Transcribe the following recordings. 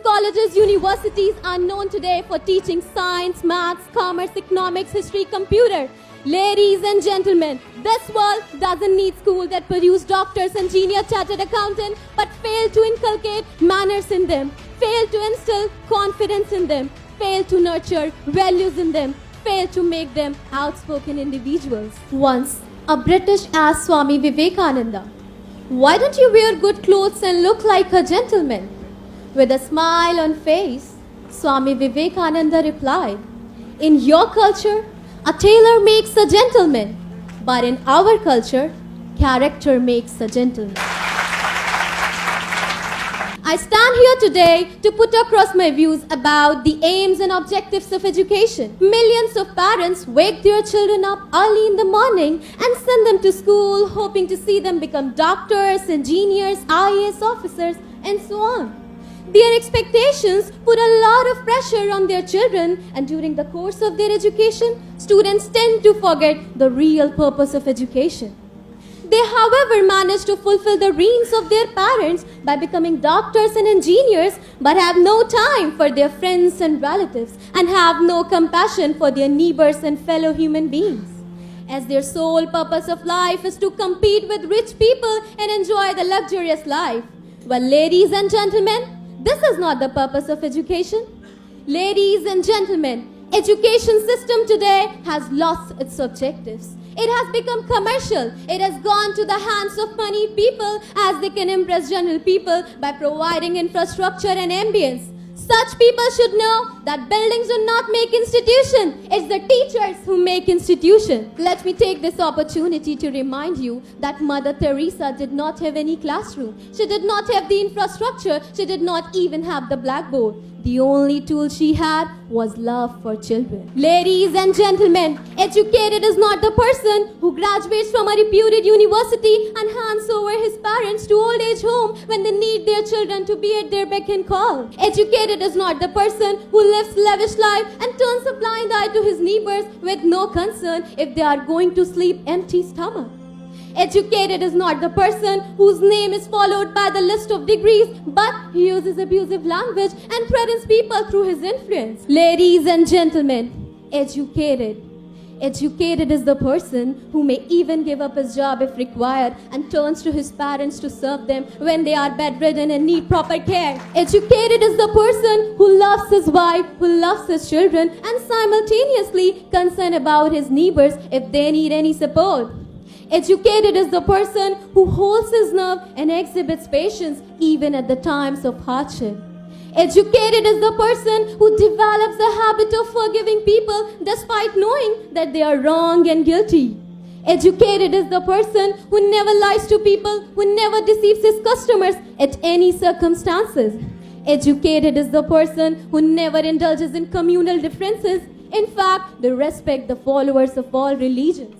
colleges, universities are known today for teaching science, maths, commerce, economics, history, computer. Ladies and gentlemen, this world doesn't need schools that produce doctors, engineers, chartered accountants, but fail to inculcate manners in them, fail to instill confidence in them, fail to nurture values in them, fail to make them outspoken individuals. Once, a British asked Swami Vivekananda, "Why don't you wear good clothes and look like a gentleman?" With a smile on face, Swami Vivekananda replied, "In your culture, a tailor makes a gentleman, but in our culture, character makes a gentleman." I stand here today to put across my views about the aims and objectives of education. Millions of parents wake their children up early in the morning and send them to school, hoping to see them become doctors, engineers, IAS officers, and so on. Their expectations put a lot of pressure on their children, and during the course of their education, students tend to forget the real purpose of education. They, however, manage to fulfill the dreams of their parents by becoming doctors and engineers, but have no time for their friends and relatives, and have no compassion for their neighbors and fellow human beings, as their sole purpose of life is to compete with rich people and enjoy the luxurious life. Well, ladies and gentlemen, this is not the purpose of education. Ladies and gentlemen, education system today has lost its objectives. It has become commercial. It has gone to the hands of money people as they can impress general people by providing infrastructure and ambience. Such people should know that buildings do not make institution. It's the teachers who make institution. Let me take this opportunity to remind you that Mother Teresa did not have any classroom. She did not have the infrastructure. She did not even have the blackboard. The only tool she had was love for children. Ladies and gentlemen, educated is not the person who graduates from a reputed university and hands over his parents to old age home when they need their children to be at their beck and call. Educated is not the person who lives lavish life and turns a blind eye to his neighbors with no concern if they are going to sleep empty stomach. Educated is not the person whose name is followed by the list of degrees, but he uses abusive language and threatens people through his influence. Ladies and gentlemen, educated is the person who may even give up his job if required and turns to his parents to serve them when they are bedridden and need proper care. Educated is the person who loves his wife, who loves his children, and simultaneously concerned about his neighbors if they need any support. Educated is the person who holds his nerve and exhibits patience even at the times of hardship. Educated is the person who develops the habit of forgiving people despite knowing that they are wrong and guilty. Educated is the person who never lies to people, who never deceives his customers at any circumstances. Educated is the person who never indulges in communal differences. In fact, they respect the followers of all religions.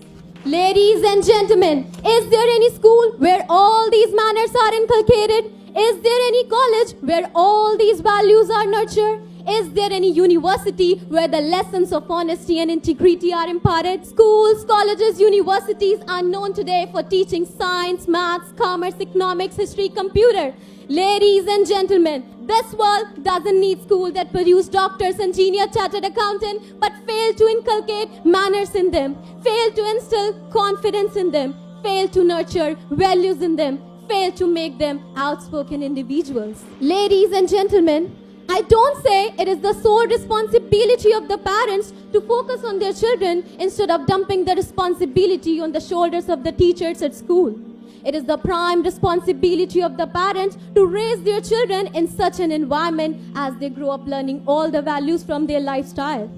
Ladies and gentlemen, is there any school where all these manners are inculcated? Is there any college where all these values are nurtured? Is there any university where the lessons of honesty and integrity are imparted? Schools, colleges, universities are known today for teaching science, maths, commerce, economics, history, computer. Ladies and gentlemen, this world doesn't need schools that produce doctors, engineers, chartered accountants, but fail to inculcate manners in them, fail to instill confidence in them, fail to nurture values in them, fail to make them outspoken individuals. Ladies and gentlemen, I don't say it is the sole responsibility of the parents to focus on their children instead of dumping the responsibility on the shoulders of the teachers at school. It is the prime responsibility of the parents to raise their children in such an environment as they grow up learning all the values from their lifestyle.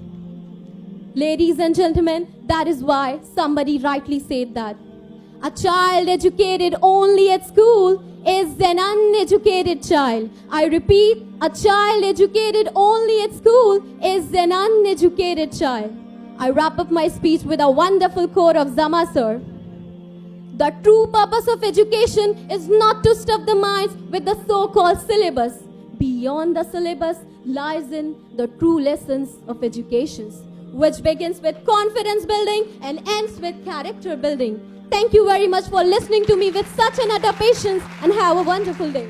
Ladies and gentlemen, that is why somebody rightly said that a child educated only at school is an uneducated child. I repeat, a child educated only at school is an uneducated child. I wrap up my speech with a wonderful quote of Zama sir. The true purpose of education is not to stuff the minds with the so-called syllabus. Beyond the syllabus lies in the true lessons of education, which begins with confidence building and ends with character building. Thank you very much for listening to me with such an utter patience, and have a wonderful day.